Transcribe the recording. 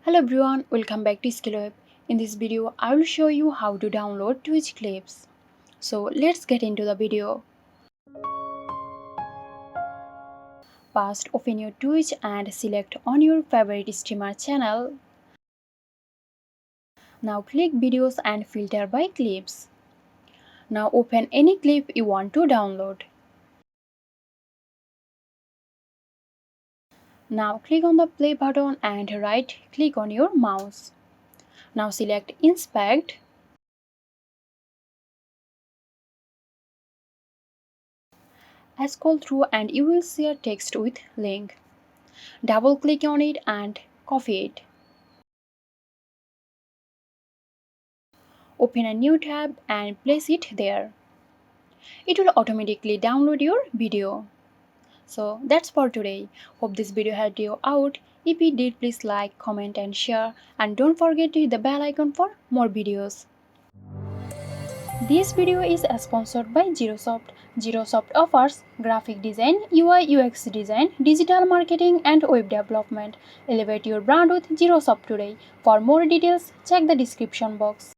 Hello everyone, welcome back to Skillweb. In this video, I will show you how to download Twitch clips. So let's get into the video. First, open your Twitch and select on your favorite streamer channel. Now click videos and filter by clips. Now open any clip you want to download. Now click on the play button and right click on your mouse. Now select inspect. Scroll through and you will see a text with link. Double click on it and copy it. Open a new tab and place it there. It will automatically download your video. So that's for today. Hope this video helped you out. If it did, please like, comment and share, and don't forget to hit the bell icon for more videos. This video is sponsored by Zerosoft. Zerosoft offers graphic design, UI UX design, digital marketing and web development. Elevate your brand with Zerosoft today. For more details, check the description box.